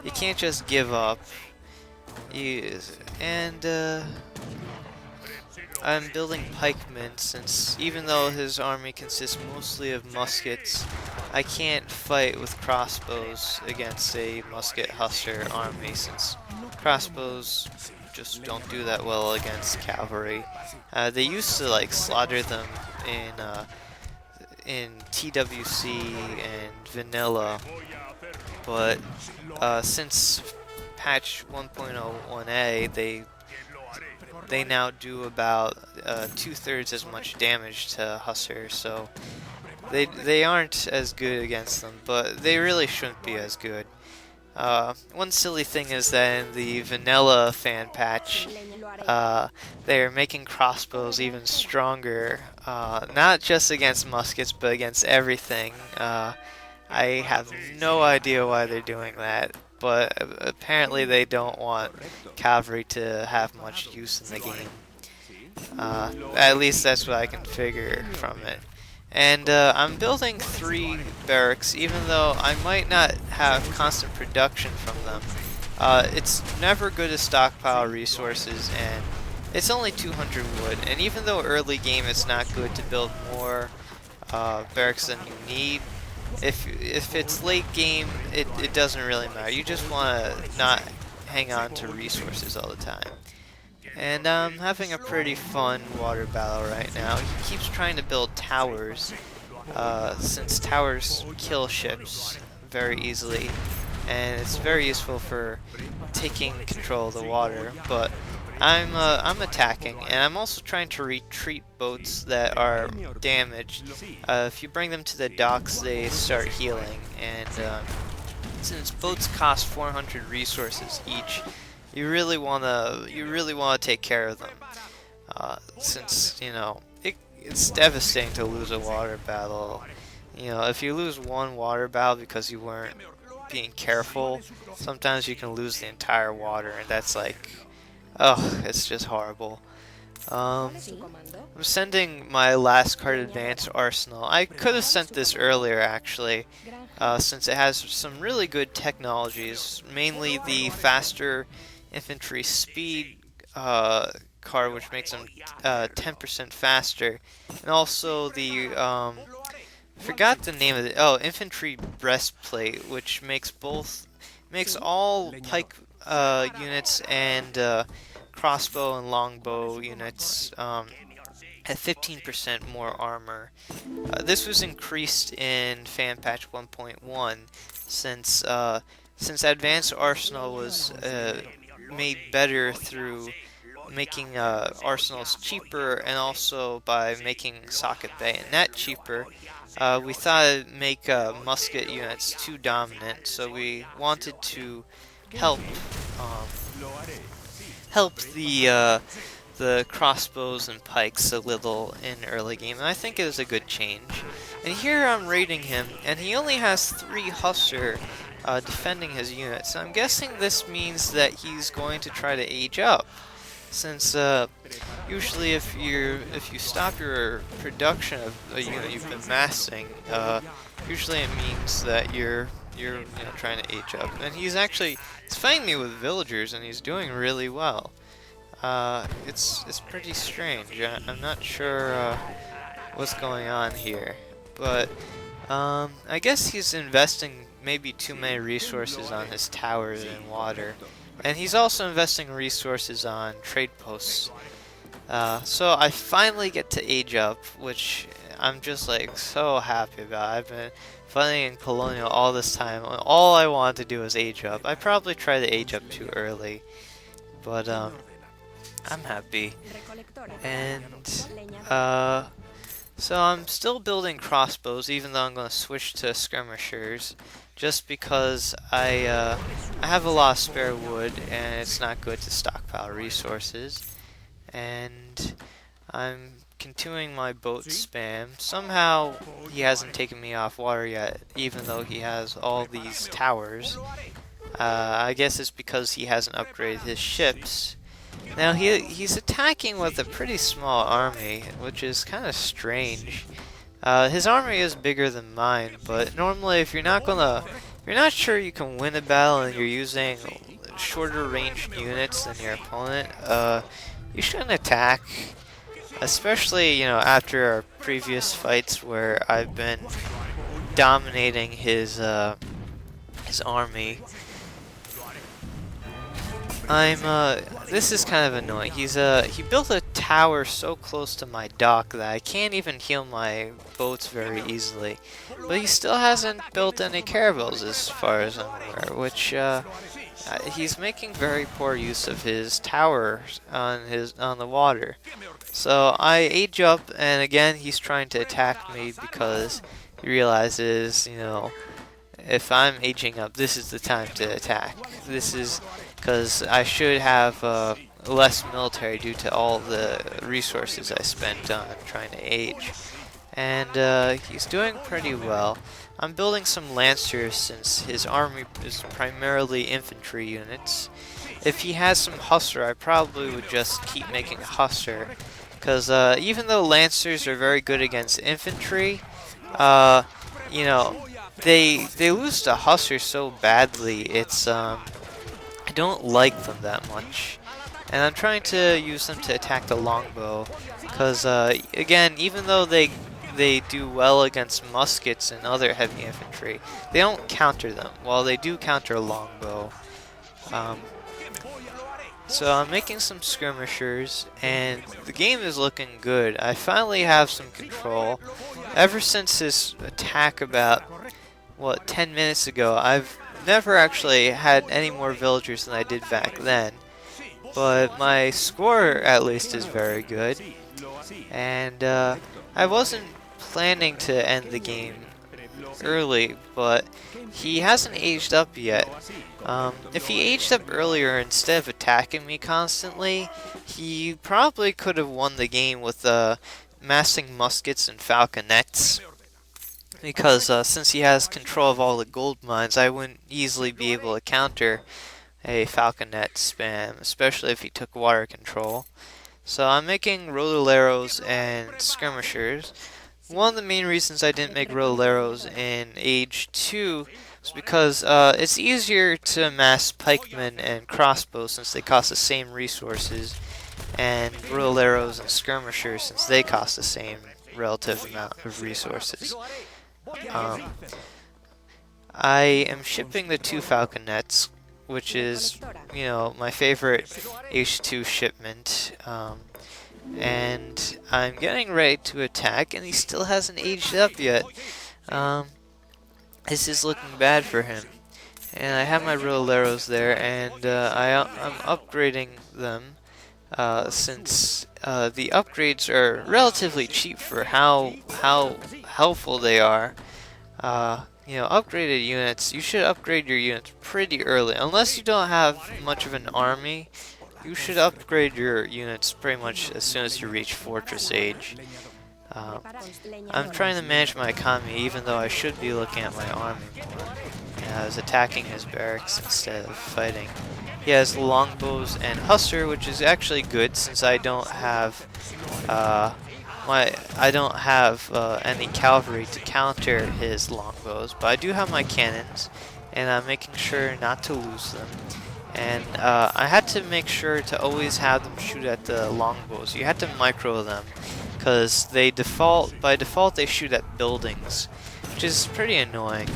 you can't just give up. And I'm building pikemen since even though his army consists mostly of muskets, I can't fight with crossbows against a musket hussar army since crossbows just don't do that well against cavalry. They used to like slaughter them in TWC and vanilla, but since patch 1.01a, they now do about 2/3 as much damage to Hussar, so they aren't as good against them, but they really shouldn't be as good. One silly thing is that in the vanilla fan patch, they're making crossbows even stronger, not just against muskets, but against everything. I have no idea why they're doing that, but apparently they don't want cavalry to have much use in the game. At least that's what I can figure from it. And I'm building 3 barracks, even though I might not have constant production from them. It's never good to stockpile resources, and it's only 200 wood. And even though early game it's not good to build more barracks than you need, if it's late game, it doesn't really matter. You just want to not hang on to resources all the time. And I'm having a pretty fun water battle right now. He keeps trying to build towers, since towers kill ships very easily, and it's very useful for taking control of the water. But I'm attacking, and I'm also trying to retreat boats that are damaged. If you bring them to the docks, they start healing, and since boats cost 400 resources each, you really wanna take care of them, since it's devastating to lose a water battle. If you lose one water battle because you weren't being careful, sometimes you can lose the entire water, and that's like, oh, it's just horrible. I'm sending my last card advanced arsenal. I could have sent this earlier actually, since it has some really good technologies, mainly the faster infantry speed card, which makes them 10% faster, and also the forgot the name of it. Oh, infantry breastplate, which makes all pike units and crossbow and longbow units at 15% more armor. This was increased in Fanpatch 1.1 since Advanced Arsenal was made better through making arsenals cheaper, and also by making socket bayonet cheaper. We thought it'd make musket units too dominant, so we wanted to help the crossbows and pikes a little in early game, and I think it was a good change. And here I'm raiding him, and he only has 3 Hussar defending his units. I'm guessing this means that he's going to try to age up, since usually if you stop your production of a unit you've been massing, usually it means that you're trying to age up. And he's fighting me with villagers, and he's doing really well. It's pretty strange. I'm not sure what's going on here, but I guess he's investing maybe too many resources on his towers and water, and he's also investing resources on trade posts. So I finally get to age up, which I'm just like so happy about. I've been fighting in Colonial all this time. All I wanted to do was age up. I probably tried to age up too early, but I'm happy. And so I'm still building crossbows, even though I'm going to switch to skirmishers, just because I have a lot of spare wood, and it's not good to stockpile resources. And I'm continuing my boat spam. Somehow he hasn't taken me off water yet, even though he has all these towers. I guess it's because he hasn't upgraded his ships. Now he's attacking with a pretty small army, which is kind of strange. His army is bigger than mine, but normally if you're not gonna you're not sure you can win a battle and you're using shorter range units than your opponent, you shouldn't attack. Especially, you know, after our previous fights where I've been dominating his army. This is kind of annoying. He built a tower so close to my dock that I can't even heal my boats very easily. But he still hasn't built any caravels as far as I'm aware, which, he's making very poor use of his tower on the water. So I age up, and again he's trying to attack me because he realizes, you know, if I'm aging up, this is the time to attack. This is because I should have less military due to all the resources I spent on trying to age. And he's doing pretty well. I'm building some lancers since his army is primarily infantry units. If he has some hussar, I probably would just keep making a hussar. Because even though lancers are very good against infantry, you know, they lose to hussar so badly. It's I don't like them that much, and I'm trying to use them to attack the longbow. Because again, even though they do well against muskets and other heavy infantry, they don't counter them. While they do counter a longbow. So I'm making some skirmishers, and the game is looking good. I finally have some control. Ever since this attack about, what, 10 minutes ago, I've never actually had any more villagers than I did back then. But my score, at least, is very good. And I wasn't planning to end the game early, but he hasn't aged up yet. If he aged up earlier instead of attacking me constantly, he probably could have won the game with massing muskets and falconets. Because since he has control of all the gold mines, I wouldn't easily be able to counter a falconet spam, especially if he took water control. So I'm making rodoleros and skirmishers. One of the main reasons I didn't make rodoleros in Age 2 was because it's easier to amass pikemen and crossbows since they cost the same resources, and rodoleros and skirmishers since they cost the same relative amount of resources. I am shipping the 2 falconets, which is, you know, my favorite H2 shipment. And I'm getting ready to attack, and he still hasn't aged up yet. This is looking bad for him. And I have my rodoleros there, and I'm upgrading them since the upgrades are relatively cheap for how helpful they are. You know, upgraded units, you should upgrade your units pretty early. Unless you don't have much of an army, you should upgrade your units pretty much as soon as you reach Fortress Age. I'm trying to manage my economy even though I should be looking at my army more. And I was attacking his barracks instead of fighting. He has longbows and hussar, which is actually good since I don't have any cavalry to counter his longbows, but I do have my cannons, and I'm making sure not to lose them. And I had to make sure to always have them shoot at the longbows. You had to micro them, because by default they shoot at buildings, which is pretty annoying.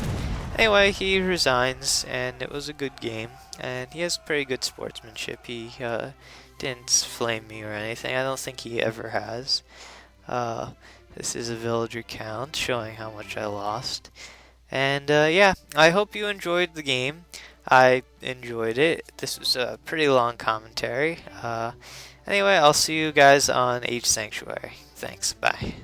Anyway, he resigns, and it was a good game, and he has pretty good sportsmanship. He didn't flame me or anything. I don't think he ever has. This is a villager count showing how much I lost. And yeah, I hope you enjoyed the game. I enjoyed it. This was a pretty long commentary. Anyway, I'll see you guys on Age Sanctuary. Thanks, bye.